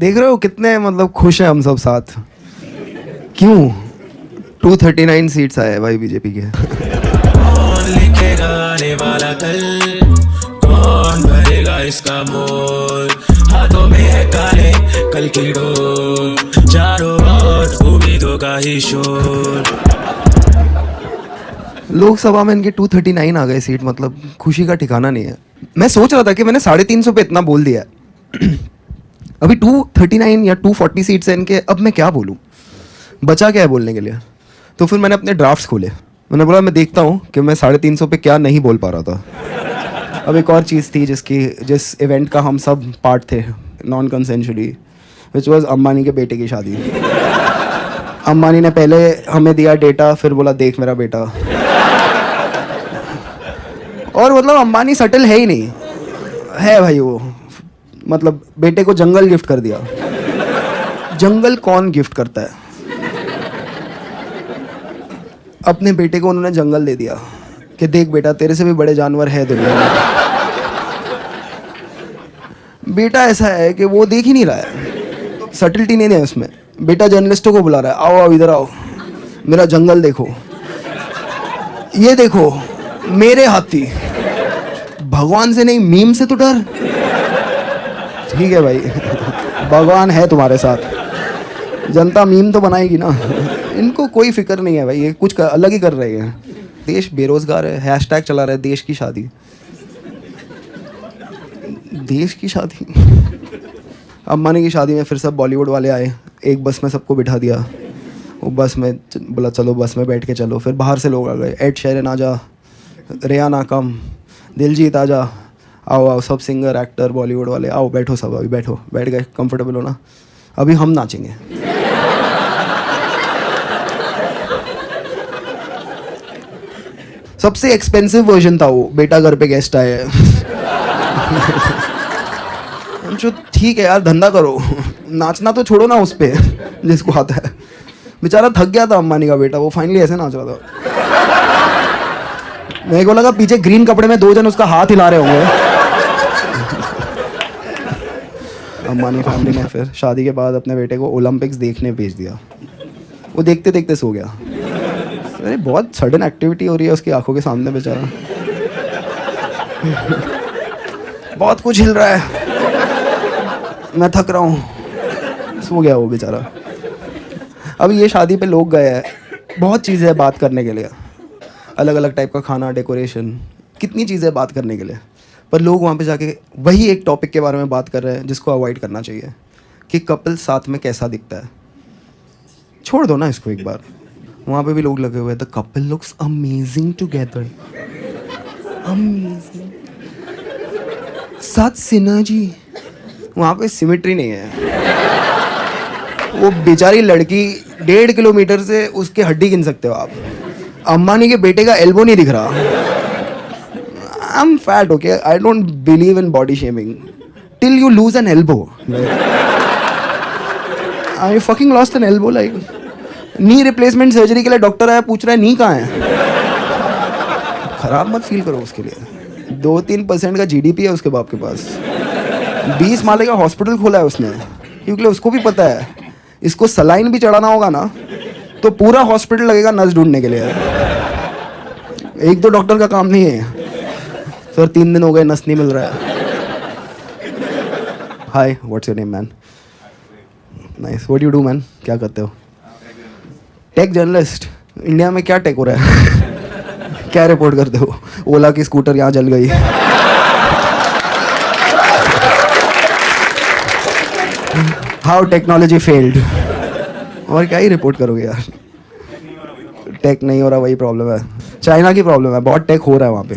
देख रहे हो कितने मतलब खुश हैं हम सब साथ। क्यों 239 सीट्स आए भाई बीजेपी के। कौन लिखेगा आने वाला कल, कौन भरेगा इसका मोल, हाथों में है काले कल की डोर, चारों ओर उम्मीदों का ही शोर। लोकसभा में इनके 239 आ गए सीट, मतलब खुशी का ठिकाना नहीं है। मैं सोच रहा था कि मैंने 350 पे इतना बोल दिया है। अभी 239 या 240 सीट्स हैं इनके, अब मैं क्या बोलूँ, बचा क्या है बोलने के लिए। तो फिर मैंने अपने ड्राफ्ट्स खोले, मैंने बोला मैं देखता हूँ कि मैं 350 पे क्या नहीं बोल पा रहा था। अब एक और चीज़ थी जिस इवेंट का हम सब पार्ट थे non consensually, which was Ambani के बेटे की शादी। अंबानी ने पहले हमें दिया डेटा, फिर बोला देख मेरा बेटा। और मतलब अंबानी सटल है ही नहीं है भाई वो, मतलब बेटे को जंगल गिफ्ट कर दिया। जंगल कौन गिफ्ट करता है? अपने बेटे को उन्होंने जंगल दे दिया कि देख बेटा तेरे से भी बड़े जानवर है दुनिया में। बेटा ऐसा है कि वो देख ही नहीं रहा है, सटलिटी नहीं है उसमें। बेटा जर्नलिस्टों को बुला रहा है, आओ आओ इधर आओ, मेरा जंगल देखो, ये देखो मेरे हाथी। भगवान से नहीं मीम से तो डर। ठीक है भाई, भगवान है तुम्हारे साथ, जनता मीम तो बनाएगी ना। इनको कोई फिक्र नहीं है भाई, ये कुछ अलग ही कर रहे हैं। देश बेरोजगार है, हैशटैग चला रहा है देश की शादी। देश की शादी। अंबानी की शादी में फिर सब बॉलीवुड वाले आए, एक बस में सबको बिठा दिया। वो बस में बोला चलो बस में बैठ के चलो, फिर बाहर से लोग आ गए, एड शेरन आजा, रेहाना कम, दिलजीत आजा, आओ आओ सब सिंगर एक्टर बॉलीवुड वाले आओ बैठो सब, अभी बैठो, बैठ गए, कंफर्टेबल हो ना, अभी हम नाचेंगे। सबसे एक्सपेंसिव वर्जन था वो, बेटा घर पे गेस्ट आए। जो ठीक है यार धंधा करो, नाचना तो छोड़ो ना उस पे जिसको आता है। बेचारा थक गया था अंबानी का बेटा, वो फाइनली ऐसे नाच रहा था। मेरे को लगा पीछे ग्रीन कपड़े में 2 जन उसका हाथ हिला रहे होंगे। अंबानी फैमिली ने फिर शादी के बाद अपने बेटे को ओलंपिक्स देखने भेज दिया। वो देखते देखते सो गया। अरे बहुत सडन एक्टिविटी हो रही है उसकी आंखों के सामने, बेचारा बहुत कुछ हिल रहा है, मैं थक रहा हूँ, सो गया वो बेचारा। अब ये शादी पे लोग गए हैं, बहुत चीज़ें हैं बात करने के लिए, अलग अलग टाइप का खाना, डेकोरेशन, कितनी चीज़ें हैं बात करने के लिए। पर लोग वहाँ पे जाके वही एक टॉपिक के बारे में बात कर रहे हैं जिसको अवॉइड करना चाहिए, कि कपल साथ में कैसा दिखता है। छोड़ दो ना इसको एक बार। वहाँ पे भी लोग लगे हुए हैं, the couple looks amazing together, amazing, साथ सिनर्जी। वहाँ पे सिमेट्री नहीं है। वो बेचारी लड़की 1.5 किलोमीटर से उसके हड्डी गिन सकते हो आप। अंबानी के बेटे का एल्बो नहीं दिख रहा। I am fat, okay, I don't believe in body shaming till you lose N elbow. I fucking lost N elbow, like knee replacement surgery के लिए डॉक्टर आया, पूछ रहा है नी कहाँ है। खराब मत फील करो उसके लिए। 2-3% का जीडीपी है उसके बाप के पास, 20 माले का हॉस्पिटल खोला है उसने, क्योंकि उसको भी पता है इसको सलाइन भी चढ़ाना होगा ना तो पूरा हॉस्पिटल लगेगा नस ढूंढने के लिए। 1-2 डॉक्टर का काम नहीं है। सर 3 दिन हो गए नस नहीं मिल रहा है। Hi, what's your name man? Nice, what you do man? क्या करते हो? Take journalist. इंडिया में क्या टेक हो रहा है? क्या रिपोर्ट करते हो? ओला की स्कूटर यहाँ जल गई। How technology failed. और क्या ही रिपोर्ट करोगे यार, टेक नहीं हो रहा, वही प्रॉब्लम है। चाइना की प्रॉब्लम है, बहुत टेक हो रहा है वहाँ पे।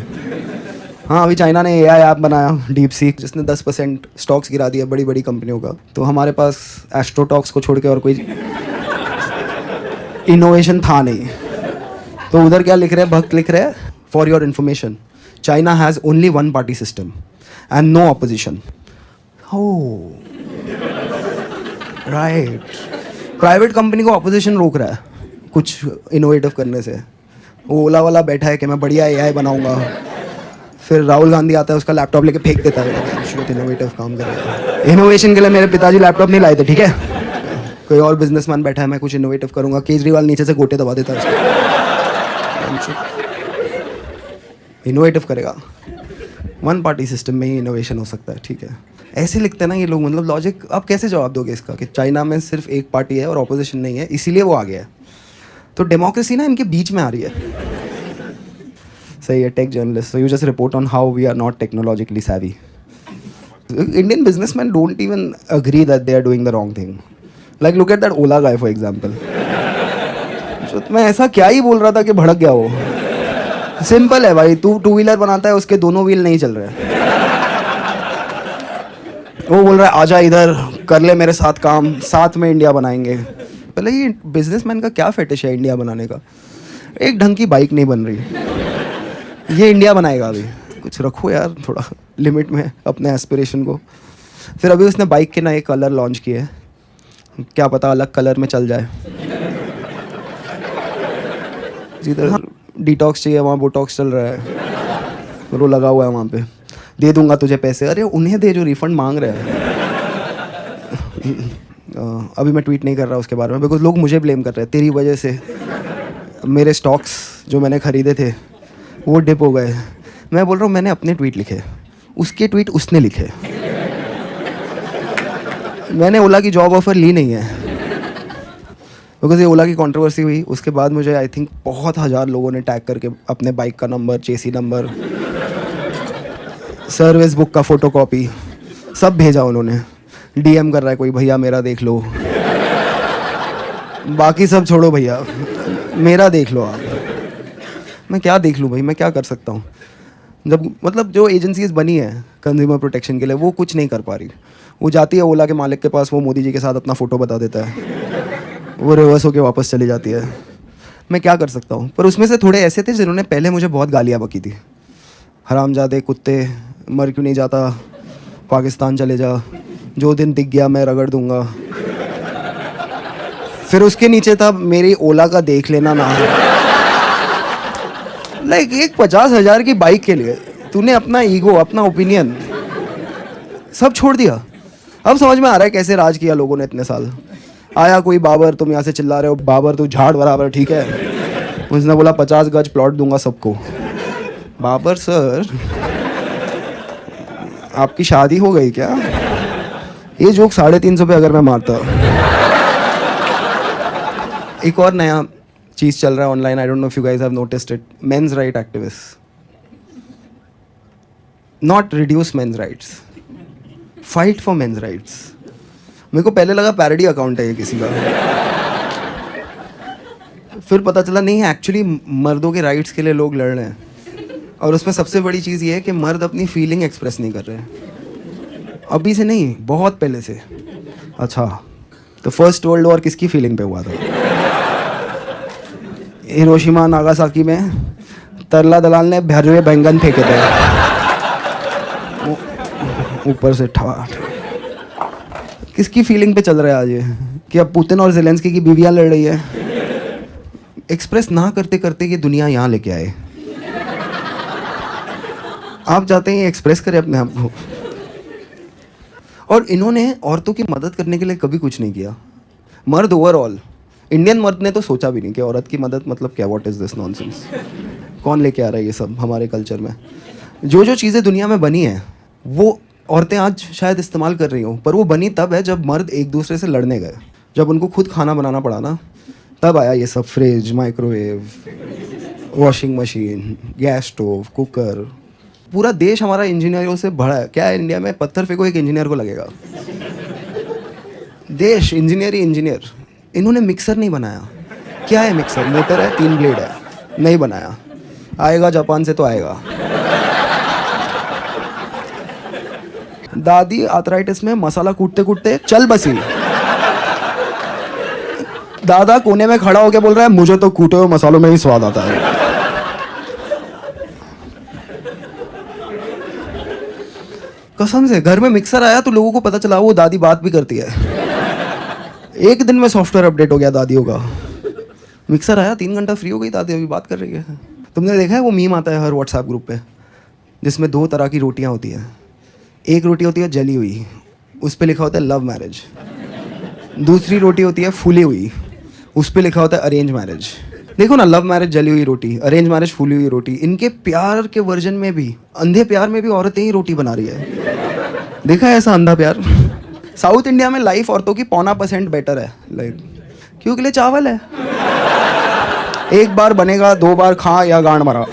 हाँ, अभी चाइना ने एआई ऐप बनाया डीप सीक, जिसने 10% स्टॉक्स गिरा दिया बड़ी बड़ी कंपनियों का। तो हमारे पास एस्ट्रोटॉक्स को छोड़ के और कोई इनोवेशन था नहीं। तो उधर क्या लिख रहे हैं, भक्त लिख रहे हैं, for your information China has only 1 party system and no opposition. हो राइट, प्राइवेट कंपनी को अपोजिशन रोक रहा है कुछ इनोवेटिव करने से। वो ओला वाला बैठा है कि मैं बढ़िया एआई बनाऊंगा, फिर राहुल गांधी आता है, उसका लैपटॉप लेके फेंक देता है, इनोवेटिव काम करेगा। इनोवेशन के लिए मेरे पिताजी लैपटॉप नहीं लाए थे, ठीक है। कोई और बिजनेसमैन बैठा है, मैं कुछ इनोवेटिव करूंगा, केजरीवाल नीचे से गोटे दबा देता है उसको। इनोवेटिव करेगा, वन पार्टी सिस्टम में ही इनोवेशन हो सकता है, ठीक है। ऐसे लिखते हैं ना ये लोग, मतलब लॉजिक आप कैसे जवाब दोगे इसका कि चाइना में सिर्फ एक पार्टी है और ऑपोजिशन नहीं है, इसीलिए वो आ गया है। तो डेमोक्रेसी ना इनके बीच में आ रही है। सही है, tech journalist, so you just report on how we are not technologically savvy. Indian businessmen don't even agree that they are doing the wrong thing. Like look at that Ola guy for example. तो मैं ऐसा क्या ही बोल रहा था कि भड़क गया वो। सिंपल है भाई, तू टू व्हीलर बनाता है, उसके दोनों व्हील नहीं चल रहे हैं। वो बोल रहा है आजा इधर कर ले मेरे साथ काम, साथ में इंडिया बनाएंगे। पहले ये बिजनेसमैन का क्या फेटिश है इंडिया बनाने का? एक ढंग की बाइक नहीं बन रही, ये इंडिया बनाएगा अभी। कुछ रखो यार थोड़ा लिमिट में अपने एस्पिरेशन को। फिर अभी उसने बाइक के नए कलर लॉन्च किए हैं, क्या पता अलग कलर में चल जाए। जिधर डिटॉक्स चाहिए वहाँ बोटॉक्स चल रहा है, वो लगा हुआ है वहाँ पे। दे दूंगा तुझे पैसे, अरे उन्हें दे जो रिफंड मांग रहे हैं। अभी मैं ट्वीट नहीं कर रहा उसके बारे में, बिकॉज लोग मुझे ब्लेम कर रहे हैं, तेरी वजह से मेरे स्टॉक्स जो मैंने खरीदे थे वो डिप हो गए। मैं बोल रहा हूँ मैंने अपने ट्वीट लिखे, उसके ट्वीट उसने लिखे। मैंने ओला की जॉब ऑफर ली नहीं है, बिकॉज ये ओला की कंट्रोवर्सी हुई। उसके बाद मुझे आई थिंक बहुत हज़ार लोगों ने टैग करके अपने बाइक का नंबर, चेसी नंबर, सर्विस बुक का फोटोकॉपी सब भेजा उन्होंने। डीएम कर रहा है कोई, भैया मेरा देख लो। बाकी सब छोड़ो भैया, मेरा देख लो आप। मैं क्या देख लूँ भाई, मैं क्या कर सकता हूँ? जब मतलब जो एजेंसीज बनी है कंज्यूमर प्रोटेक्शन के लिए, वो कुछ नहीं कर पा रही। वो जाती है ओला के मालिक के पास, वो मोदी जी के साथ अपना फ़ोटो बता देता है, वो रिवर्स होके वापस चली जाती है। मैं क्या कर सकता हूँ? पर उसमें से थोड़े ऐसे थे जिन्होंने पहले मुझे बहुत गालियाँ बकी थी, हरामजादे कुत्ते, मर क्यों नहीं जाता, पाकिस्तान चले जा, जो दिन दिख गया मैं रगड़ दूंगा। फिर उसके नीचे था मेरी ओला का देख लेना ना। लाइक एक 50,000 की बाइक के लिए तूने अपना ईगो, अपना ओपिनियन सब छोड़ दिया। अब समझ में आ रहा है कैसे राज किया लोगों ने इतने साल। आया कोई बाबर, तुम यहाँ से चिल्ला रहे हो बाबर तू झाड़ बराबर, ठीक है। उसने बोला 50 गज प्लॉट दूंगा सबको। बाबर सर आपकी शादी हो गई क्या? ये जोक 350 पे अगर मैं मारता। एक और नया चीज़ चल रहा है online, I don't know if you guys have noticed it, men's right activist. Not reduce men's rights, fight for men's rights. मेरे को पहले लगा पैरोडी अकाउंट है ये किसी का, फिर पता चला नहीं है, एक्चुअली मर्दों के राइट्स के लिए लोग लड़ रहे हैं। और उसमें सबसे बड़ी चीज़ ये है कि मर्द अपनी फीलिंग एक्सप्रेस नहीं कर रहे हैं, अभी से नहीं, बहुत पहले से। अच्छा, तो फर्स्ट वर्ल्ड वॉर किसकी फीलिंग पे हुआ था? हिरोशिमा नागासाकी में तरला दलाल ने भरे बैंगन फेंके थे ऊपर से ठाठ। किसकी फीलिंग पे चल रहा है आज ये कि अब पुतिन और ज़ेलेंस्की की बीवियां लड़ रही है? एक्सप्रेस ना करते करते ये दुनिया यहाँ लेके आए। आप चाहते हैं ये एक्सप्रेस करें अपने आप को। और इन्होंने औरतों की मदद करने के लिए कभी कुछ नहीं किया। मर्द ओवरऑल, इंडियन मर्द ने तो सोचा भी नहीं कि औरत की मदद मतलब क्या, व्हाट इज़ दिस नॉनसेंस, कौन लेके आ रहा है ये सब हमारे कल्चर में। जो जो चीज़ें दुनिया में बनी हैं वो औरतें आज शायद इस्तेमाल कर रही हों, पर वो बनी तब है जब मर्द एक दूसरे से लड़ने गए, जब उनको खुद खाना बनाना पड़ा ना, तब आया ये सब। Fridge, microwave, washing machine, gas stove, cooker. पूरा देश हमारा इंजीनियरों से भरा है। क्या है इंडिया में? पत्थर फेंको एक इंजीनियर को लगेगा। देश इंजीनियर ही इंजीनियर। इन्होंने मिक्सर नहीं बनाया। क्या है मिक्सर? मोटर है, 3 ब्लेड है, नहीं बनाया। आएगा जापान से तो आएगा। दादी आर्थराइटिस में मसाला कूटते कूटते चल बसी। दादा कोने में खड़ा होकर बोल रहा है मुझे तो कूटे हुए मसालों में ही स्वाद आता है। कसम से घर में मिक्सर आया तो लोगों को पता चला वो दादी बात भी करती है। एक दिन में सॉफ्टवेयर अपडेट हो गया दादियों का। मिक्सर आया, 3 घंटा फ्री हो गई दादी, अभी बात कर रही है। तुमने देखा है वो मीम आता है हर व्हाट्सएप ग्रुप पे, जिसमें 2 तरह की रोटियां होती हैं। एक रोटी होती है जली हुई, उस पर लिखा होता है लव मैरिज। दूसरी रोटी होती है फूली हुई, उस पर लिखा होता है अरेंज मैरिज। देखो ना, लव मैरिज जली हुई रोटी, अरेंज मैरिज फूली हुई रोटी। इनके प्यार के वर्जन में भी, अंधे प्यार में भी औरतें ही रोटी बना रही है। देखा है ऐसा अंधा प्यार? साउथ इंडिया में लाइफ औरतों की 0.5% बेटर है, लाइक क्यों के लिए चावल है, एक बार बनेगा 2 बार खा या गांड मरा,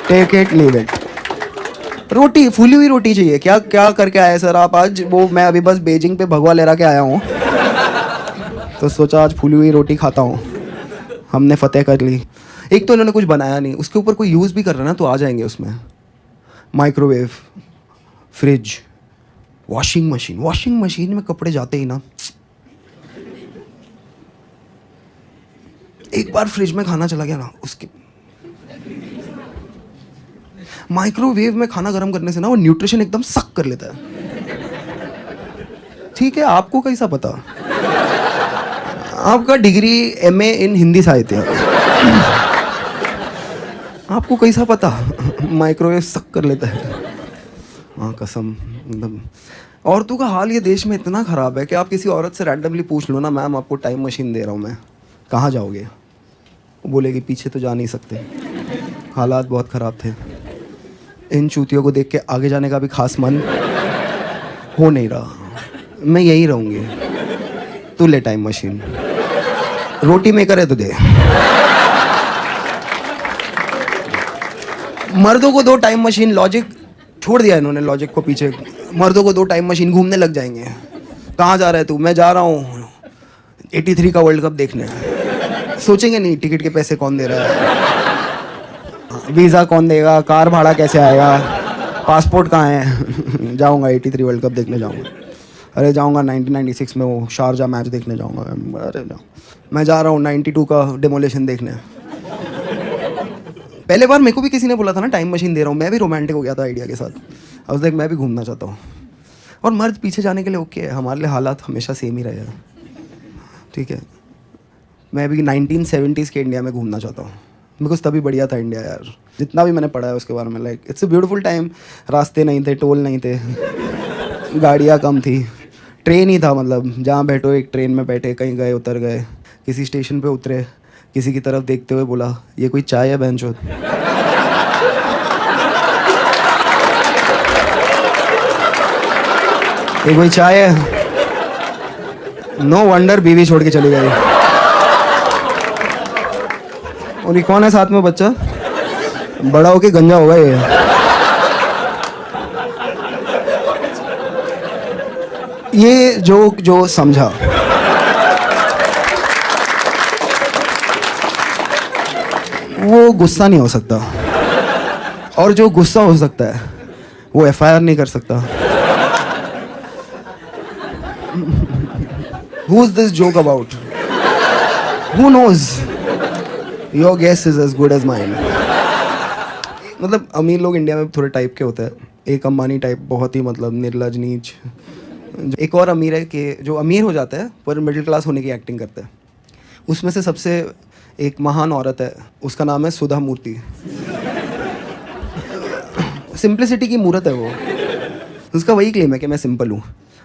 टेक इट लीव इट। रोटी, फूली हुई रोटी चाहिए। क्या क्या करके आए सर आप आज? वो मैं अभी बस बीजिंग पे भगवा लहरा के आया हूँ, तो सोचा आज फूली हुई रोटी खाता हूँ। हमने फतेह कर ली। एक तो इन्होंने कुछ बनाया नहीं, उसके ऊपर कोई यूज़ भी कर रहा है ना तो आ जाएंगे उसमें। Microwave, fridge, washing machine. Washing machine में कपड़े जाते ही ना, एक बार फ्रिज में खाना चला गया ना, उसके माइक्रोवेव में खाना गर्म करने से ना वो न्यूट्रिशन एकदम सक कर लेता है। ठीक है, आपको कैसा पता? आपका डिग्री MA इन हिंदी साहित्य, आपको कैसा पता माइक्रोवेव सक कर लेता है? हाँ कसम, एकदम। औरतों का हाल ये देश में इतना ख़राब है कि आप किसी औरत से रैंडमली पूछ लो ना, मैम आपको टाइम मशीन दे रहा हूँ मैं, कहाँ जाओगे? वो बोलेगी पीछे तो जा नहीं सकते, हालात बहुत ख़राब थे। इन चूतियों को देख के आगे जाने का भी खास मन हो नहीं रहा। मैं यहीं रहूँगी, तू ले टाइम मशीन, रोटी मेकर है तो दे। मर्दों को 2 टाइम मशीन, लॉजिक छोड़ दिया इन्होंने लॉजिक को पीछे। मर्दों को 2 टाइम मशीन, घूमने लग जाएंगे। कहाँ जा रहे तू? मैं जा रहा हूँ 83 का वर्ल्ड कप देखने। सोचेंगे नहीं टिकट के पैसे कौन दे रहा है, वीज़ा कौन देगा, कार भाड़ा कैसे आएगा, पासपोर्ट कहाँ है। जाऊँगा 83 वर्ल्ड कप देखने जाऊँगा। अरे जाऊँगा 1996 में वो शारजा मैच देखने जाऊँगा। अरे जाऊँ, मैं जा रहा हूँ 92 का डेमोलेशन देखने। पहले बार मेरे को भी किसी ने बोला था ना टाइम मशीन दे रहा हूँ, मैं भी रोमांटिक हो गया था आइडिया के साथ। अब देख मैं भी घूमना चाहता हूँ। और मर्द पीछे जाने के लिए ओके है, हमारे लिए हालात हमेशा सेम ही रहेगा। ठीक है, मैं भी 1970s के इंडिया में घूमना चाहता हूँ। मेरे को तभी बढ़िया था इंडिया यार, जितना भी मैंने पढ़ा है उसके बारे में। Like it's a beautiful time. रास्ते नहीं थे, टोल नहीं थे, गाड़ियाँ कम थी, ट्रेन ही था। मतलब जहाँ बैठो एक ट्रेन में बैठे, कहीं गए उतर गए, किसी स्टेशन पे उतरे, किसी की तरफ देखते हुए बोला ये कोई चाय है बेंचो। ये कोई चाय है? नो वंडर बीवी छोड़ के चली गई। और ये कौन है साथ में बच्चा? बड़ा होके गंजा होगा ये। ये जो समझा, वो गुस्सा नहीं हो सकता, और जो गुस्सा हो सकता है वो FIR नहीं कर सकता। Who is this joke about? Who knows? Your guess is as good as mine. मतलब अमीर लोग इंडिया में थोड़े टाइप के होते हैं। एक अंबानी टाइप, बहुत ही मतलब निर्लज नीच। एक और अमीर है कि जो अमीर हो जाता है पर मिडिल क्लास होने की एक्टिंग करता है। उसमें से सबसे एक महान औरत है, उसका नाम है सुधा मूर्ति। सिंप्लिसिटी की मूर्त है वो। उसका वही क्लेम है कि मैं सिंपल हूँ,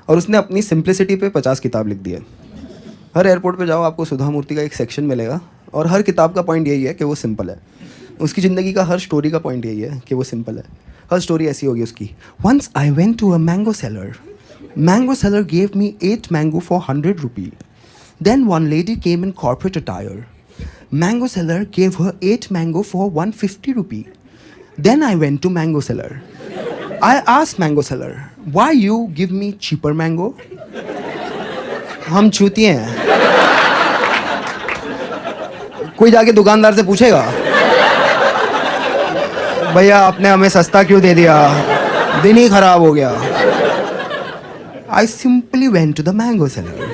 और उसने अपनी सिंप्लिसिटी पे 50 किताब लिख दी है। हर एयरपोर्ट पे जाओ आपको सुधा मूर्ति का एक सेक्शन मिलेगा, और हर किताब का पॉइंट यही है कि वो सिंपल है। उसकी ज़िंदगी का हर स्टोरी का पॉइंट यही है कि वो सिंपल है। हर स्टोरी ऐसी होगी उसकी। Once I went to a mango seller. Mango seller gave me 8 mango for 100 rupee. Then one lady came in corporate attire. Mango seller gave her 8 mango for 150 rupee. Then I went to mango seller. I asked mango seller, why you give me cheaper mango? हम चूतिए हैं। कोई जाके दुकानदार से पूछेगा भैया आपने हमें सस्ता क्यों दे दिया, दिन ही खराब हो गया। I simply went to the mango seller.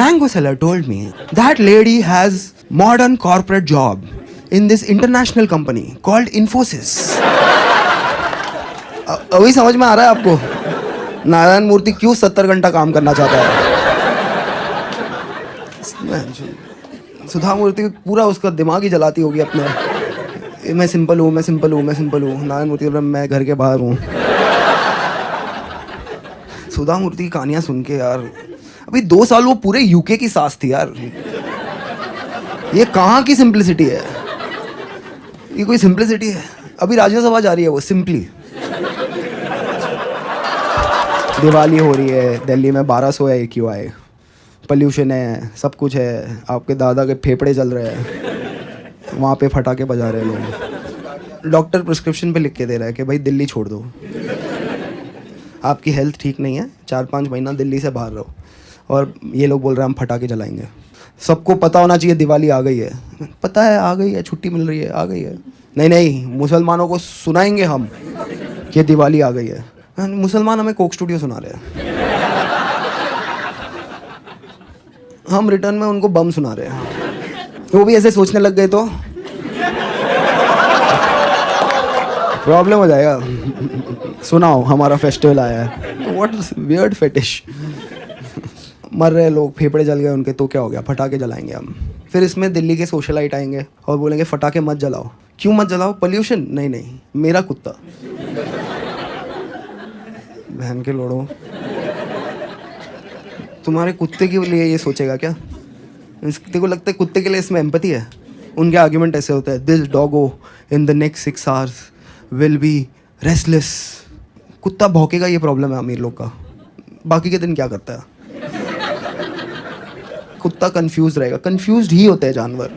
Mango seller told me that lady has modern corporate job in this international company called Infosys. अभी समझ में आ रहा है आपको नारायण मूर्ति क्यों 70 घंटा काम करना चाहता है। सुधा मूर्ति पूरा उसका दिमाग ही जलाती होगी अपने मैं सिंपल हूँ, मैं सिंपल हूँ, मैं सिंपल हूँ। नारायण मूर्ति बोल रहा मैं घर के बाहर हूँ। सुधा मूर्ति की कहानियाँ सुन के यार, अभी 2 साल वो पूरे यूके की सास थी यार। ये कहाँ की सिंप्लिसिटी है? ये कोई सिंप्लिसिटी है? अभी राज्यसभा जा रही है वो सिंपली। दिवाली हो रही है दिल्ली में, 1200 है AQI, पोल्यूशन है, सब कुछ है, आपके दादा के फेफड़े चल रहे हैं, वहाँ पे फटाके बजा रहे हैं लोग। डॉक्टर प्रिस्क्रिप्शन पे लिख के दे रहा है कि भाई दिल्ली छोड़ दो, आपकी हेल्थ ठीक नहीं है, 4-5 महीना दिल्ली से बाहर रहो। और ये लोग बोल रहे हैं हम फटाके जलाएंगे। सबको पता होना चाहिए दिवाली आ गई है। पता है आ गई है, छुट्टी मिल रही है, आ गई है। नहीं नहीं, मुसलमानों को सुनाएंगे हम कि दिवाली आ गई है। मुसलमान हमें कोक स्टूडियो सुना रहे हैं, हम रिटर्न में उनको बम सुना रहे हैं। वो भी ऐसे सोचने लग गए तो प्रॉब्लम हो जाएगा। सुनाओ हमारा फेस्टिवल आया है, व्हाट वियर्ड फेटिश। मर रहे लोग, फेफड़े जल गए उनके, तो क्या हो गया, फटाके जलाएंगे हम। फिर इसमें दिल्ली के सोशलाइट आएंगे और बोलेंगे फटाके मत जलाओ। क्यों मत जलाओ? पोल्यूशन? नहीं नहीं, मेरा कुत्ता। बहन के लोड़ो, तुम्हारे कुत्ते के लिए ये सोचेगा क्या? तेरे को लगता है कुत्ते के लिए इसमें एम्पैथी है? उनके आर्ग्यूमेंट ऐसे होते हैं, this Doggo in the next 6 hours will be restless. कुत्ता भौंकेगा, ये प्रॉब्लम है अमीर लोग का। बाकी के दिन क्या करता है? कुत्ता कंफ्यूज रहेगा। कंफ्यूज्ड ही होते हैं जानवर,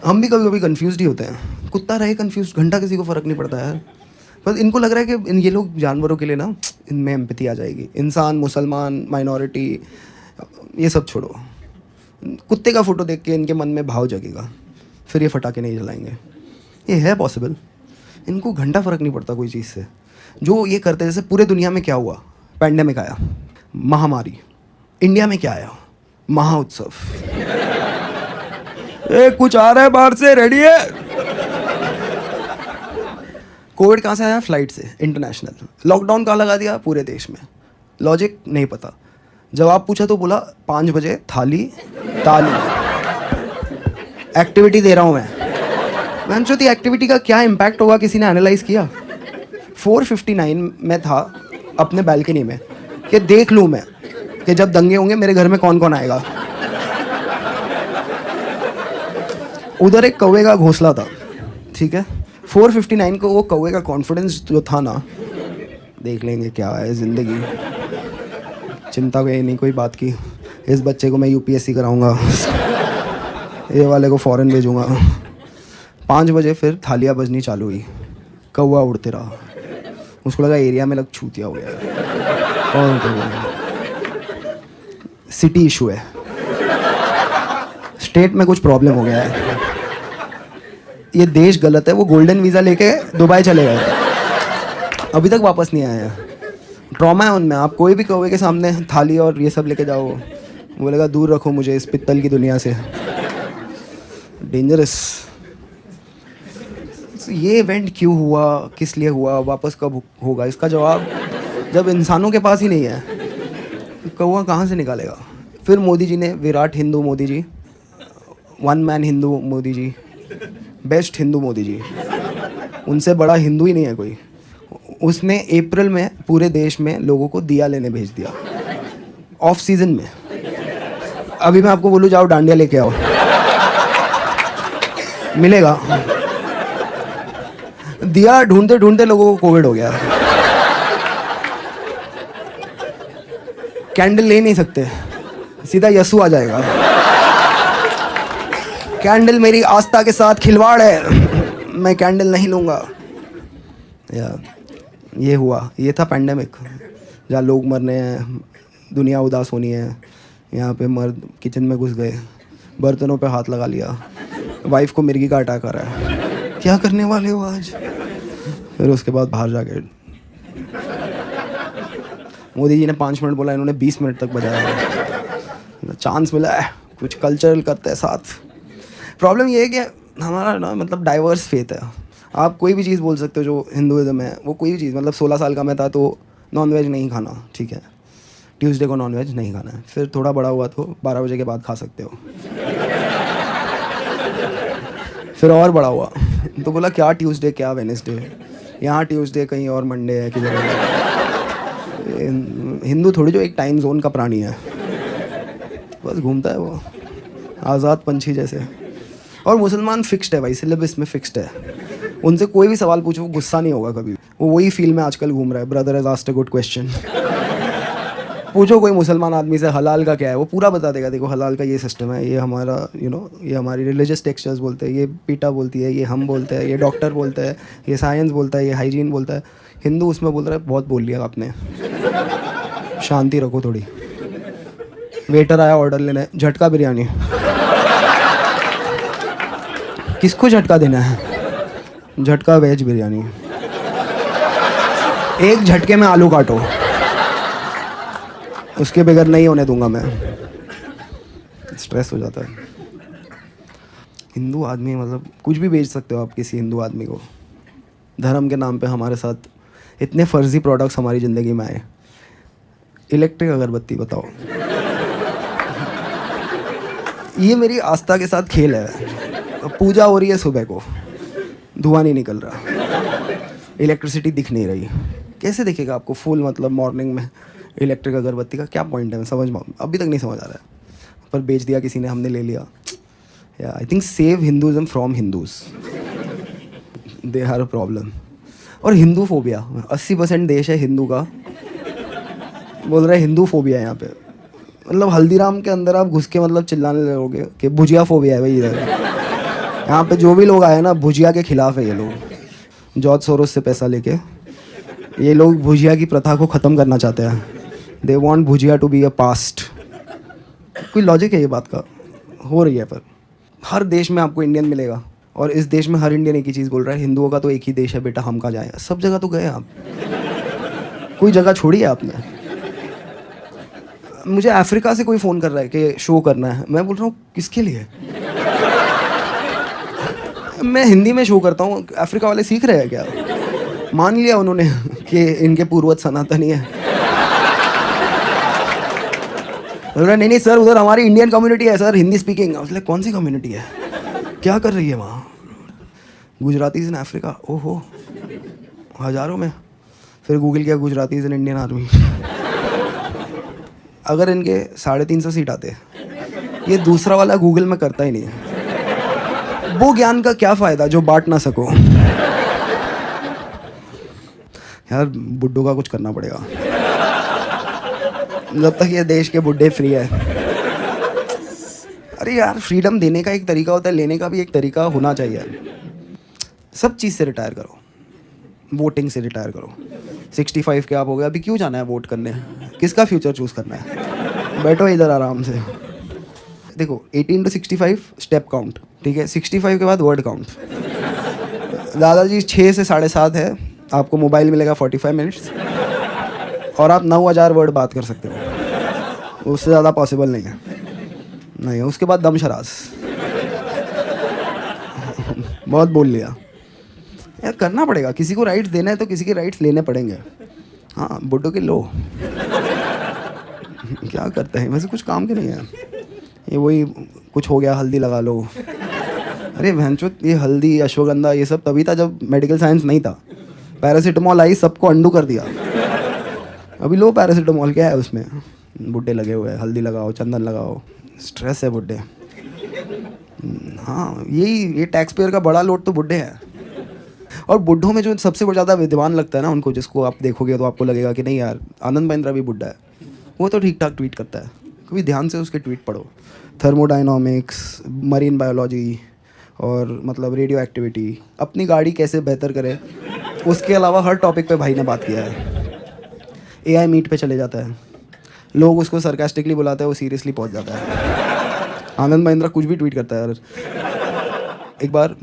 हम भी कभी कभी कंफ्यूज्ड ही होते हैं। कुत्ता रहे कंफ्यूज घंटा, किसी को फर्क नहीं पड़ता है। बस इनको लग रहा है कि ये लोग जानवरों के लिए ना, इनमें एम्पैथी आ जाएगी। इंसान, मुसलमान, माइनॉरिटी, ये सब छोड़ो, कुत्ते का फोटो देख के इनके मन में भाव जगेगा, फिर ये फटाके नहीं जलाएंगे। ये है पॉसिबल। इनको घंटा फर्क नहीं पड़ता कोई चीज़ से। जो ये करते हैं, जैसे पूरे दुनिया में क्या हुआ, पैंडेमिक आया, महामारी। इंडिया में क्या आया, महा उत्सव। कुछ आ रहा है बाहर से, रेडी है। कोविड कहाँ से आया? फ्लाइट से, इंटरनेशनल। लॉकडाउन कहाँ लगा दिया? पूरे देश में। लॉजिक नहीं पता। जवाब पूछा तो बोला 5 बजे थाली ताली, एक्टिविटी दे रहा हूँ मैं सोचती एक्टिविटी का क्या इम्पैक्ट होगा, किसी ने एनालाइज किया? 459 में था अपने बालकनी में कि देख लूँ मैं कि जब दंगे होंगे मेरे घर में कौन कौन आएगा। उधर एक कौवे का घोंसला था, ठीक है। 459 को वो कौवे का कॉन्फिडेंस जो था ना, देख लेंगे क्या है ज़िंदगी, चिंता कोई नहीं, कोई बात की। इस बच्चे को मैं UPSC कराऊंगा, ये वाले को फॉरेन भेजूंगा। 5 बजे फिर थालियाँ बजनी चालू हुई, कौवा उड़ते रहा। उसको लगा एरिया में लग छूतिया हो गया और सिटी इशू है, स्टेट में कुछ प्रॉब्लम हो गया है, ये देश गलत है। वो गोल्डन वीज़ा लेके दुबई चले गए, अभी तक वापस नहीं आए हैं। ट्रॉमा है उनमें। आप कोई भी कौवे के सामने थाली और ये सब लेके जाओ, बोलेगा दूर रखो मुझे इस पित्तल की दुनिया से, डेंजरस। ये इवेंट क्यों हुआ, किस लिए हुआ, वापस कब होगा, इसका जवाब जब इंसानों के पास ही नहीं है, कौवा कहाँ से निकालेगा? फिर मोदी जी ने, विराट हिंदू मोदी जी, 1 मैन हिंदू मोदी जी, बेस्ट हिंदू मोदी जी, उनसे बड़ा हिंदू ही नहीं है कोई। उसने अप्रैल में पूरे देश में लोगों को दिया लेने भेज दिया, ऑफ सीजन में। अभी मैं आपको बोलूँ जाओ डांडिया लेके आओ, मिलेगा? दिया ढूंढते ढूंढते लोगों को कोविड हो गया। कैंडल ले नहीं सकते, सीधा यसु आ जाएगा। कैंडल मेरी आस्था के साथ खिलवाड़ है, मैं कैंडल नहीं लूँगा। ये हुआ, ये था पैंडेमिक, जहाँ लोग मरने हैं, दुनिया उदास होनी है। यहाँ पे मर्द किचन में घुस गए, बर्तनों पे हाथ लगा लिया, वाइफ को मिर्गी का अटैक आ रहा है, क्या करने वाले हो आज? फिर उसके बाद बाहर जाके मोदी जी ने 5 मिनट बोला, इन्होंने 20 मिनट तक बजाया। चांस मिला है, कुछ कल्चरल करते हैं साथ। प्रॉब्लम ये है कि हमारा ना मतलब डाइवर्स फेथ है। आप कोई भी चीज़ बोल सकते हो जो हिंदुज़म है, वो कोई भी चीज़, मतलब 16 साल का मैं था तो नॉनवेज नहीं खाना, ठीक है, ट्यूसडे को नॉनवेज नहीं खाना है। फिर थोड़ा बड़ा हुआ तो 12 बजे के बाद खा सकते हो। फिर और बड़ा हुआ तो बोला क्या ट्यूसडे क्या वेडनेसडे, यहाँ ट्यूसडे कहीं और मंडे है किधर है। हिंदू थोड़ी जो एक टाइम जोन का प्राणी है, बस घूमता है वो आज़ाद पंछी जैसे। और मुसलमान फिक्स्ड है भाई, सिलेबस में फिक्स्ड है, उनसे कोई भी सवाल पूछो वो गुस्सा नहीं होगा कभी। वो वही फील्ड में आजकल घूम रहा है। Brother has asked a good question. पूछो कोई मुसलमान आदमी से हलाल का क्या है, वो पूरा बता देगा। देखो हलाल का ये सिस्टम है, ये हमारा ये हमारी रिलीजियस टेक्सचर्स बोलते हैं, ये पीटा बोलती है, ये हम बोलते हैं, ये डॉक्टर बोलता है, ये साइंस बोलता है, ये हाइजीन बोलता है। हिंदू उसमें बोल रहा है बहुत बोल लिया आपने, शांति रखो थोड़ी। वेटर आया ऑर्डर लेने, झटका बिरयानी। किसको झटका देना है? झटका वेज बिरयानी। एक झटके में आलू काटो, उसके बगैर नहीं होने दूंगा मैं। स्ट्रेस हो जाता है। हिंदू आदमी मतलब कुछ भी बेच सकते हो आप किसी हिंदू आदमी को। धर्म के नाम पे हमारे साथ इतने फर्जी प्रोडक्ट्स हमारी ज़िंदगी में आए। इलेक्ट्रिक अगरबत्ती बताओ, ये मेरी आस्था के साथ खेल है। पूजा हो रही है सुबह को, धुआं नहीं निकल रहा, इलेक्ट्रिसिटी दिख नहीं रही। कैसे दिखेगा आपको फुल मतलब मॉर्निंग में इलेक्ट्रिक अगरबत्ती का क्या पॉइंट है? मैं समझ अभी तक नहीं समझ आ रहा है, पर बेच दिया किसी ने, हमने ले लिया। या I think save Hinduism from Hindus, they have a problem. और हिंदू फोबिया, 80% देश है हिंदू का, बोल रहे हिंदू फोबिया है यहाँ पे। मतलब हल्दीराम के अंदर आप घुस के मतलब चिल्लाने लगोगे कि भुजिया फोबिया है भाई इधर। यहाँ पे जो भी लोग आए ना भुजिया के खिलाफ है ये लोग। जॉर्ज सोरोस से पैसा लेके ये लोग भुजिया की प्रथा को ख़त्म करना चाहते हैं। They want bhujia to be a past. कोई लॉजिक है ये बात का? हो रही है। पर हर देश में आपको इंडियन मिलेगा, और इस देश में हर इंडियन एक ही चीज़ बोल रहा है, हिंदुओं का तो एक ही देश है बेटा, हम कहाँ जाएँ। सब जगह तो गए आप, कोई जगह छोड़ी है आपने? मुझे अफ्रीका से कोई फ़ोन कर रहा है कि शो करना है, मैं बोल रहा हूँ किसके लिए? मैं हिंदी में शो करता हूँ, अफ्रीका वाले सीख रहे हैं क्या? मान लिया उन्होंने कि इनके पूर्वज सनातनी है। नहीं नहीं सर, उधर हमारी इंडियन कम्युनिटी है सर, हिंदी स्पीकिंग। उसने कौन सी कम्युनिटी है, क्या कर रही है वहाँ? गुजरातीज इन अफ्रीका, ओहो हज़ारों में। फिर गूगल किया गुजरातीज इन इंडियन आर्मी। अगर इनके 350 सीट आते, ये दूसरा वाला गूगल में करता ही नहीं है। वो ज्ञान का क्या फ़ायदा जो बांट ना सको। यार बुड्ढों का कुछ करना पड़ेगा जब तक ये देश के बुड्ढे फ्री है। अरे यार फ्रीडम देने का एक तरीका होता है, लेने का भी एक तरीका होना चाहिए। सब चीज़ से रिटायर करो, वोटिंग से रिटायर करो। 65 के आप हो गए, अभी क्यों जाना है वोट करने? किसका फ्यूचर चूज़ करना है? बैठो इधर आराम से। देखो 18 to 65 स्टेप काउंट, ठीक है। 65 के बाद वर्ड काउंट। दादाजी 6 से 7:30 है, आपको मोबाइल मिलेगा 45 मिनट्स, और आप 9000 वर्ड बात कर सकते हो। उससे ज़्यादा पॉसिबल नहीं है। नहीं, उसके बाद दम शराज। बहुत बोल लिया यार, करना पड़ेगा। किसी को राइट्स देना है तो किसी के राइट्स लेने पड़ेंगे। हाँ बुड्ढों के लो। क्या करते हैं वैसे, कुछ काम के नहीं है ये। वही कुछ हो गया हल्दी लगा लो। अरे भैंचोद, ये हल्दी अश्वगंधा ये सब तभी था जब मेडिकल साइंस नहीं था। पैरासीटामॉल आई, सबको अंडू कर दिया। अभी लो पैरासीटामॉल, क्या है उसमें? बुड्ढे लगे हुए हैं, हल्दी लगाओ, चंदन लगाओ। स्ट्रेस है बुड्ढे। हाँ ये टैक्स पेयर का बड़ा लोड तो बुड्ढे हैं। और बुड्ढों में जो सबसे ज़्यादा विद्वान लगता है ना उनको, जिसको आप देखोगे तो आपको लगेगा कि नहीं यार आनंद महिंद्रा भी बुड्ढा है, वो तो ठीक ठाक ट्वीट करता है। कभी ध्यान से उसके ट्वीट पढ़ो। थर्मोडाइनमिक्स, मरीन बायोलॉजी, और मतलब रेडियो एक्टिविटी, अपनी गाड़ी कैसे बेहतर करे, उसके अलावा हर टॉपिक पे भाई ने बात किया है। AI मीट पे चले जाता है, लोग उसको सरकास्टिकली बुलाते हैं, वो सीरियसली पहुंच जाता है। आनंद महिंद्रा कुछ भी ट्वीट करता है यार। एक बार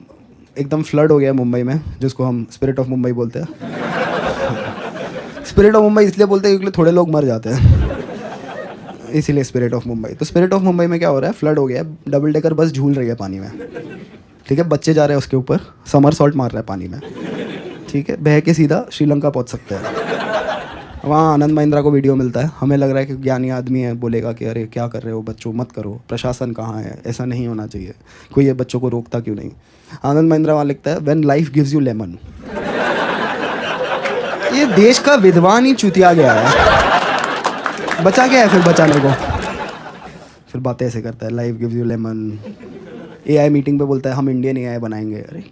एकदम फ्लड हो गया मुंबई में, जिसको हम स्पिरिट ऑफ मुंबई बोलते हैं। स्पिरिट ऑफ मुंबई इसलिए बोलते हैं क्योंकि थोड़े लोग मर जाते हैं, इसीलिए स्पिरिट ऑफ मुंबई। तो स्पिरिट ऑफ मुंबई में क्या हो रहा है, फ्लड हो गया है, डबल डेकर बस झूल रही है पानी में, ठीक है। बच्चे जा रहे हैं उसके ऊपर, समर सॉल्ट मार रहा है पानी में, ठीक है। बह के सीधा श्रीलंका पहुंच सकते हैं। वहाँ आनंद महिंद्रा को वीडियो मिलता है, हमें लग रहा है कि ज्ञानी आदमी है, बोलेगा कि अरे क्या कर रहे हो बच्चों, मत करो, प्रशासन कहाँ है, ऐसा नहीं होना चाहिए, कोई ये बच्चों को रोकता क्यों नहीं। आनंद महिंद्रा वहाँ लिखता है when life gives you lemon. ये देश का विद्वान ही चुतिया गया है, बचा क्या है फिर बचाने को। फिर बातें ऐसे करता है life gives you lemon. AI meeting पे बोलता है हम इंडियन एआई बनाएंगे। अरे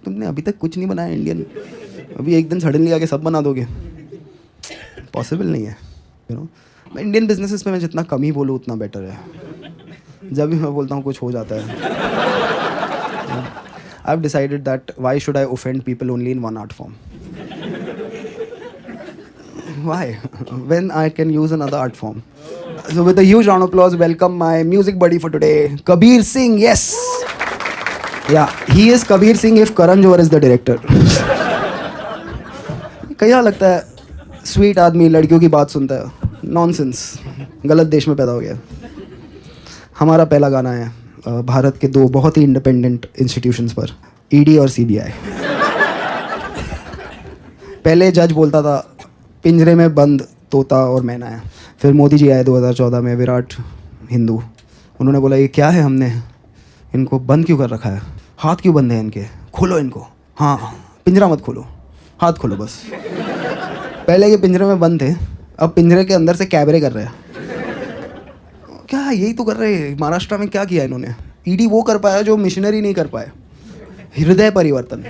तुमने अभी तक कुछ नहीं बनाया इंडियन, अभी एक दिन सडनली आके सब बना दोगे, पॉसिबल नहीं है। यू नो, मैं इंडियन बिजनेसेस में मैं जितना कम ही बोलूँ उतना बेटर है। जब भी मैं बोलता हूँ कुछ हो जाता है। I have decided that why should I offend people only in one art form, why when I can use another art form. So with a huge round of applause, welcome my music buddy for today, Kabir Singh. Yes, yeah, he is Kabir Singh if Karan Johar is the director. क्या लगता है, sweet आदमी लड़कियों की बात सुनता है, nonsense, गलत देश में पैदा हो गया। हमारा पहला गाना है भारत के दो बहुत ही इंडिपेंडेंट इंस्टीट्यूशंस पर, ईडी और सीबीआई। पहले जज बोलता था पिंजरे में बंद तोता और मैना है, फिर मोदी जी आए 2014 में, विराट हिंदू, उन्होंने बोला ये क्या है, हमने इनको बंद क्यों कर रखा है, हाथ क्यों बंद है इनके, खोलो इनको, हाँ पिंजरा मत खोलो, हाथ खोलो बस। पहले ये पिंजरे में बंद थे, अब पिंजरे के अंदर से कैबरे कर रहे हैं। क्या यही तो कर रहे हैं महाराष्ट्र में, क्या किया इन्होंने। ईडी वो कर पाया जो मिशनरी नहीं कर पाए, हृदय परिवर्तन।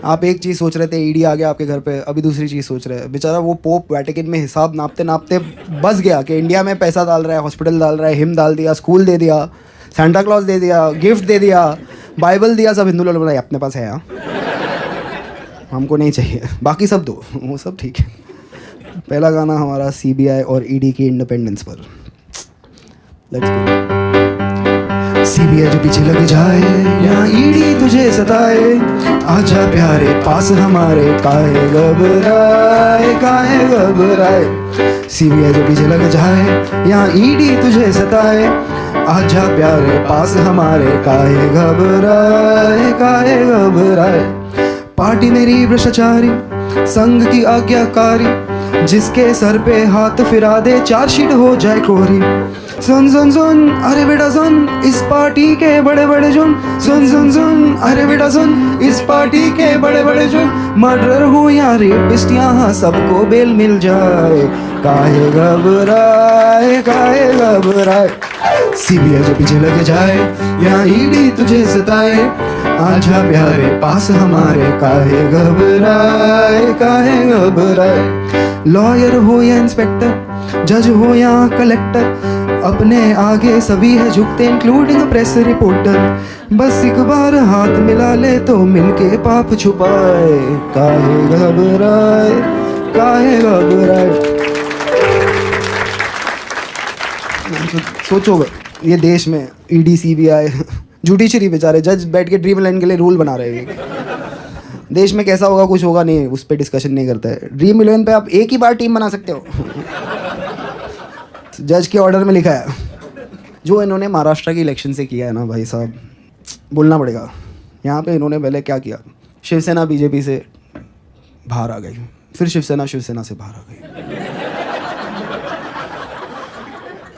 आप एक चीज़ सोच रहे थे, ईडी आ गया आपके घर पे, अभी दूसरी चीज़ सोच रहे हैं। बेचारा वो पोप वैटिकन में हिसाब नापते नापते बस गया कि इंडिया में पैसा डाल रहा है, हॉस्पिटल डाल रहा है, हिम डाल दिया, स्कूल दे दिया, सेंटा क्लॉज दे दिया, गिफ्ट दे दिया, बाइबल दिया, सब हिंदू लोग बोला अपने पास है, यहाँ हमको नहीं चाहिए, बाकी सब दो, वो सब ठीक है। पहला गाना हमारा सीबीआई और ईडी की इंडिपेंडेंस पर। Let's go. सीबीआई जो पीछे लग जाए या ईडी तुझे सताए, आजा प्यारे पास हमारे, काहे घबराए काहे घबराए। सीबीआई जो पीछे लग जाए या ईडी तुझे सताए, आजा प्यारे पास हमारे, काहे घबराए काहे घबराए। पार्टी मेरी भ्रष्टाचारी, संघ की आज्ञाकारी, जिसके सर पे हाथ फिरा दे चार्जशीट हो जाए कोरी। सुन सुन सुन अरे बेटा सुन, इस पार्टी के बड़े बड़े जुर्म, सुन सुन सुन अरे बेटा सुन, इस पार्टी के बड़े बड़े जुर्म। मर्डर हो या रेपिस्ट यहाँ सबको बेल मिल जाए, काहे घबराए काहे घबराए। सीबीआई जो पीछे लग जाए या ईडी तुझे सताए, आजा प्यारे पास हमारे, काहे घबराए काहे घबराए। लॉयर हो या इंस्पेक्टर, जज हो या कलेक्टर, अपने आगे सभी है झुकते इंक्लूडिंग प्रेस रिपोर्टर। बस एक बार हाथ मिला ले तो मिलके पाप छुपाए, काहे घबराए काहे घबराए। सोचो ये देश में ईडी सीबीआई, जुडिशरी बेचारे जज बैठ के ड्रीम इलेवन के लिए रूल बना रहे हैं। देश में कैसा होगा कुछ होगा नहीं, उस पर डिस्कशन नहीं करता है। ड्रीम इलेवन पे आप एक ही बार टीम बना सकते हो, जज के ऑर्डर में लिखा है। जो इन्होंने महाराष्ट्र की इलेक्शन से किया है ना भाई साहब, बोलना पड़ेगा। यहाँ पे इन्होंने पहले क्या किया, शिवसेना बीजेपी से बाहर आ गई, फिर शिवसेना से बाहर आ गई,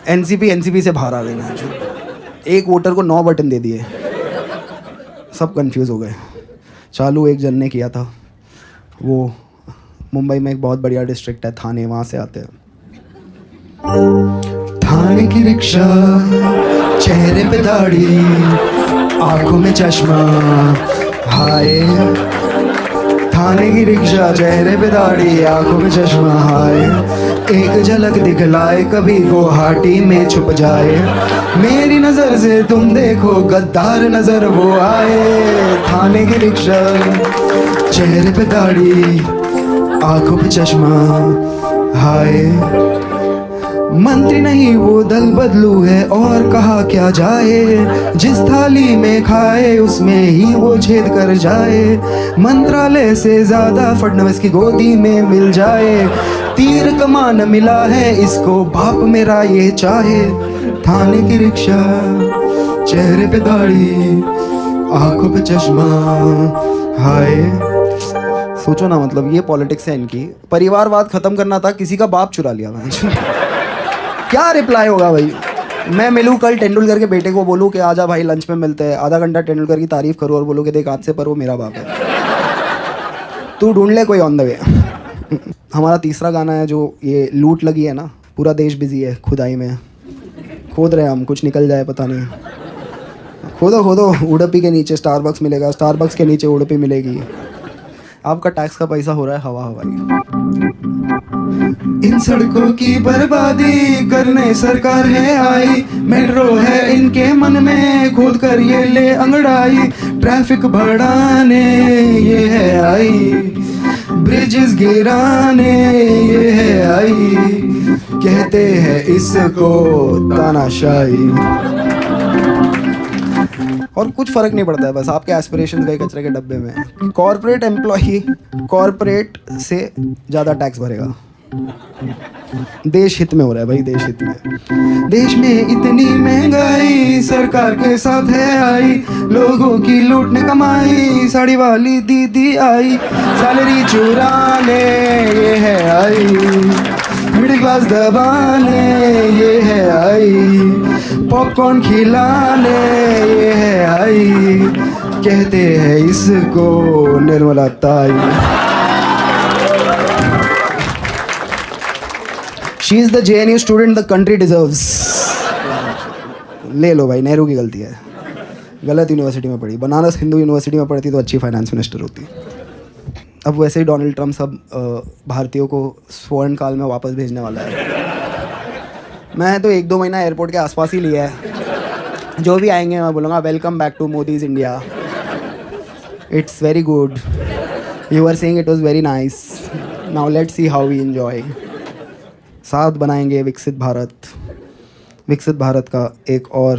एनसीपी से बाहर आ गई। एक वोटर को 9 बटन दे दिए, सब कंफ्यूज हो गए। चालू एक जन ने किया था, वो मुंबई में एक बहुत बढ़िया डिस्ट्रिक्ट है थाने, वहाँ से आते हैं। थाने की रिक्शा, चेहरे पे दाढ़ी, आंखों में चश्मा, हाय। थाने की रिक्शा, चेहरे पे दाढ़ी, आंखों में चश्मा, हाय। एक झलक दिखलाए कभी गुवाहाटी में छुप जाए, मेरी नजर से तुम देखो गद्दार नजर वो आए। थाने की रिक्शा, चेहरे पे दाढ़ी, आंखों पे चश्मा, हाय। मंत्री नहीं वो दल बदलू है और कहा क्या जाए, जिस थाली में खाए उसमें ही वो छेद कर जाए। मंत्रालय से ज्यादा फडणवीस की गोदी में मिल जाए, तीर कमान मिला है इसको बाप मेरा ये चाहे। थाने की रिक्शा, चेहरे पे दाढ़ी, आंखों पे चश्मा, हाय। सोचो ना, मतलब ये पॉलिटिक्स है इनकी। परिवारवाद खत्म करना था, किसी का बाप चुरा लिया मैं। क्या रिप्लाई होगा भाई? मैं मिलूँ कल तेंदुलकर के बेटे को, बोलूँ कि आजा भाई लंच में मिलते हैं, आधा घंटा तेंदुलकर की तारीफ करूँ और बोलूँ कि देख आज से पर वो मेरा बाप है, तू ढूंढ ले कोई ऑन द वे। हमारा तीसरा गाना है जो ये लूट लगी है ना, पूरा देश बिजी है खुदाई में, खोद रहे हैं हम, कुछ निकल जाए पता नहीं। खोदो खोदो, उड़पी के नीचे स्टारबक्स मिलेगा, स्टारबक्स के नीचे उड़पी मिलेगी, आपका टैक्स का पैसा हो रहा है हवा हवाई। इन सड़कों की बर्बादी करने सरकार है आई, मेट्रो है इनके मन में, खोद कर ये ले अंगड़ाई, ट्रैफिक बढ़ाने ये है आई, ब्रिजेस गिराने ये है आई, कहते हैं इसको तानाशाही। और कुछ फर्क नहीं पड़ता है, बस आपके एस्पिरेशन गए कचरे के डब्बे में। कॉर्पोरेट एम्प्लॉय कॉर्पोरेट से ज़्यादा टैक्स भरेगा, देश हित में हो रहा है भाई, देश हित में। देश में इतनी महंगाई सरकार के साथ है आई, लोगों की लूटने कमाई, साड़ी वाली दीदी आई, सैलरी चुराने ये है आई, मिडिल क्लास दबाने ये है आई, पॉपकॉर्न खिलाने ये है आई, कहते हैं इसको निर्मला ताई। She is the JNU student the country deserves. ले लो भाई, नेहरू की गलती है, गलत यूनिवर्सिटी में पढ़ी, बनारस हिंदू यूनिवर्सिटी में पढ़ती तो अच्छी फाइनेंस मिनिस्टर होती। अब वैसे ही डोनाल्ड ट्रम्प सब भारतीयों को स्वर्ण काल में वापस भेजने वाला है। मैं तो 1-2 महीना एयरपोर्ट के आसपास ही लिया है, जो भी आएंगे मैं बोलूँगा welcome back to Modi's India, it's very good, you are saying it was very nice, now let's see how we enjoy. साथ बनाएंगे विकसित भारत, विकसित भारत का एक और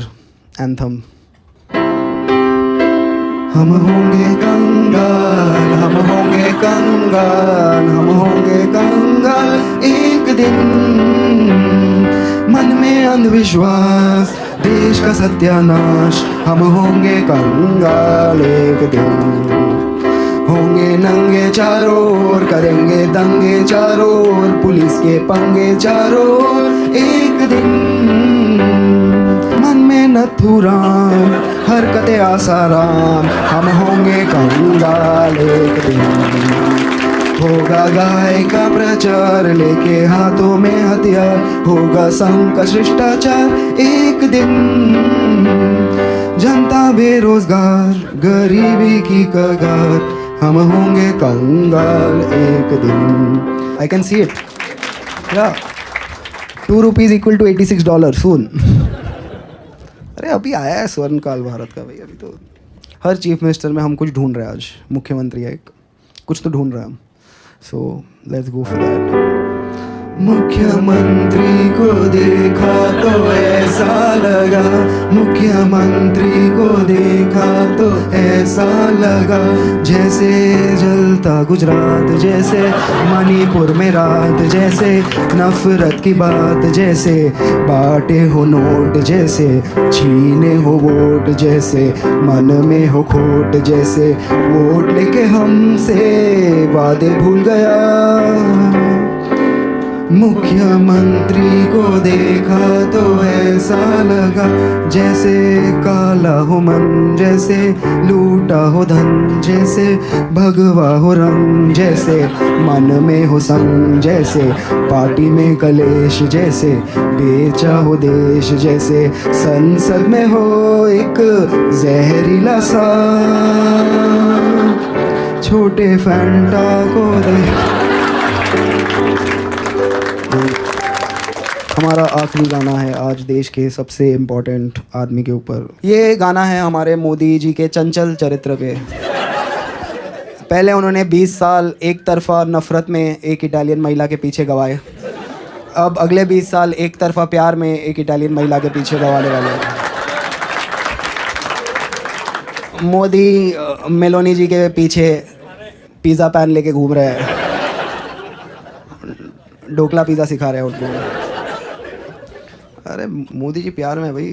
एंथम। हम होंगे कंगाल, हम होंगे कंगाल, हम होंगे कंगाल एक दिन, मन में अंधविश्वास देश का सत्यानाश, हम होंगे कंगाल एक दिन, होंगे नंगे चारों ओर, करेंगे दंगे चारों ओर, पुलिस के पंगे चारों ओर एक दिन, मन में नथुराम हरकते आसाराम, हम होंगे कंगाल एक दिन, होगा गाय का प्रचार लेके हाथों में हथियार, होगा संघ का शिष्टाचार एक दिन, जनता बेरोजगार गरीबी की कगार, हम होंगे कंगाल एक दिन। आई कैन सी इट, या ₹2 इक्वल टू $86 सून। अरे अभी आया है स्वर्ण काल भारत का भाई, अभी तो हर चीफ मिनिस्टर में हम कुछ ढूंढ रहे हैं, आज मुख्यमंत्री है एक, कुछ तो ढूंढ रहे हैं हम, so let's go for that. मुख्यमंत्री को देखा तो ऐसा लगा, मुख्यमंत्री को देखा तो ऐसा लगा, जैसे जलता गुजरात, जैसे मणिपुर में रात, जैसे नफरत की बात, जैसे बांटे हो नोट, जैसे छीने हो वोट, जैसे मन में हो खोट, जैसे वोट लेके हमसे वादे भूल गया। मुख्यमंत्री को देखा तो ऐसा लगा, जैसे काला हो मन, जैसे लूटा हो धन, जैसे भगवा हो रंग, जैसे मन में हो संग, जैसे पार्टी में कलेश, जैसे बेचा हो देश, जैसे संसद में हो एक जहरीला सा, छोटे फैंटा को देख। हमारा आखिरी गाना है आज देश के सबसे इम्पोर्टेंट आदमी के ऊपर। ये गाना है हमारे मोदी जी के चंचल चरित्र पे। पहले उन्होंने 20 साल एक तरफा नफरत में एक इटालियन महिला के पीछे गवाए, अब अगले 20 साल एक तरफा प्यार में एक इटालियन महिला के पीछे गवाने वाले हैं। मोदी मेलोनी जी के पीछे पिज़्ज़ा पैन लेके घूम रहे हैं, ढोकला पिज़्ज़ा सिखा रहे हैं उनको। अरे मोदी जी प्यार में भाई,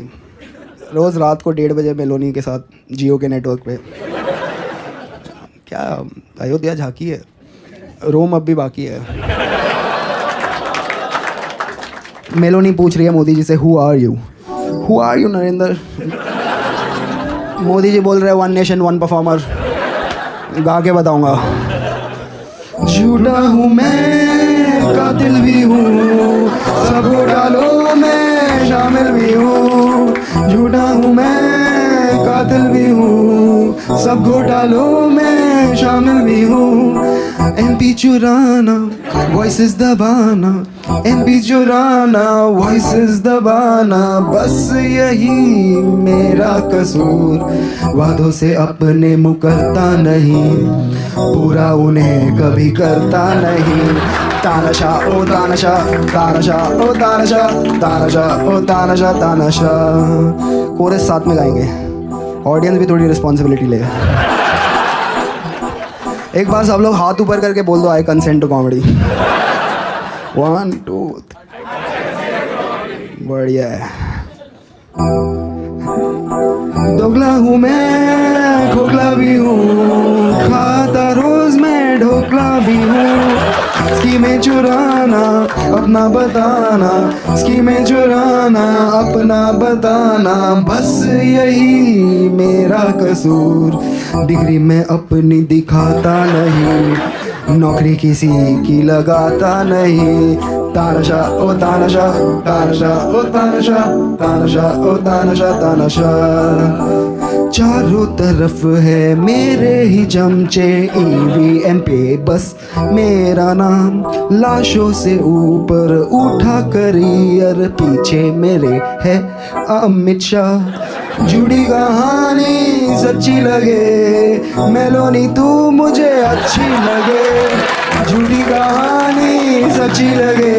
रोज़ रात को 1:30 बजे मेलोनी के साथ जियो के नेटवर्क पे, क्या अयोध्या झांकी है। रोम अब भी बाकी है। मेलोनी पूछ रही है मोदी जी से who are you Narendra? Modi ji बोल रहे हैं 1 नेशन 1 परफॉर्मर। गा के बताऊंगा। झूठा हूँ मैं, कातिल भी हूँ, सब घोटालों में शामिल भी हूँ। झूठा हूँ मैं, कातिल भी हूँ, सब घोटालों में शामिल भी हूँ। MP चुराना, वॉइसेस दबाना, MP चुराना, वॉइसेस दबाना, बस यही मेरा कसूर। वादों से अपने मुकरता नहीं, पूरा उन्हें कभी करता नहीं। तानाशाह ओ तानाशाह, तानाशाह ओ तानाशाह, तानाशाह ओ तानाशाह, तानाशाह। कोरस साथ में गाएंगे, ऑडियंस भी थोड़ी रिस्पॉन्सिबिलिटी ले। एक बार सब लोग हाथ ऊपर करके बोल दो आई कंसेंट टू कॉमेडी। 1 2 बढ़िया है। दोगला हूँ मैं, खोखला भी हूँ, खाता रोज मैं ढोकला भी हूँ। स्कीमें चुराना, अपना बताना, स्कीमें चुराना, अपना बताना, बस यही मेरा कसूर। डिग्री में अपनी दिखाता नहीं, नौकरी किसी की लगाता नहीं। तानाशाह ओ तानाशाह, तानाशाह ओ तानाशाह, तानाशाह ओ तानाशाह, तानाशाह। चारों तरफ है मेरे ही चमचे, EVM पे बस मेरा नाम। लाशों से ऊपर उठा करियर, पीछे मेरे है अमित शाह। जुड़ी कहानी सच्ची लगे, मेलोनी तू मुझे अच्छी लगे। जुड़ी कहानी सच्ची लगे,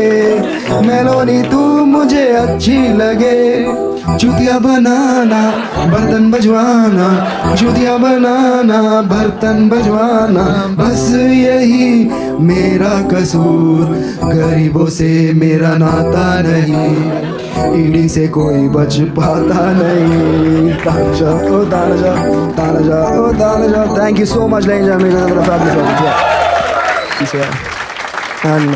मेलोनी तू मुझे अच्छी लगे। चूतिया बनाना, बर्तन बजवाना, चूतिया बनाना, बर्तन बजवाना, बस यही मेरा कसूर। गरीबों से मेरा नाता नहीं, ईडी से कोई बच पाता नहीं। तानाशाह ओ तानाशाह, तानाशाह ओ तानाशाह। Thank you so much ladies and gentlemen. And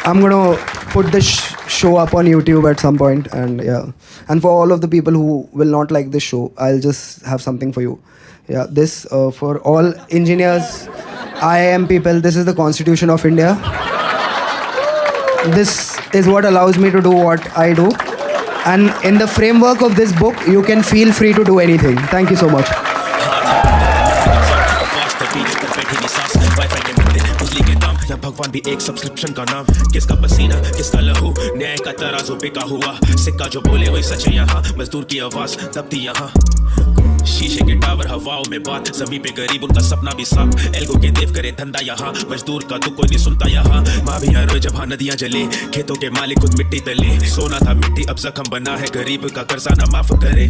I'm gonna put this show up on YouTube at some point, and and for all of the people who will not like this show, I'll just have something for you. This for all engineers, IIM people, this is the Constitution of India. This is what allows me to do what I do, and in the framework of this book, you can feel free to do anything. Thank you so much. भगवान भी एक subscription का नाम, किसका पसीना किसका लहू, न्याय का तराजू बिका हुआ, सिक्का जो बोले वही सच है। यहाँ मजदूर की आवाज दबती, यहाँ शीशे के टावर हवाओं में बात, जमीन पे गरीब उनका सपना भी साफ। एल्गो के देव करे धंधा, यहाँ मजदूर का दुख कोई नहीं सुनता। यहाँ माँ भी रोए जब हाँ नदियाँ जले, खेतों के मालिक खुद मिट्टी तले। सोना था मिट्टी अब जख्म बना है, गरीब का कर्जा ना माफ करे।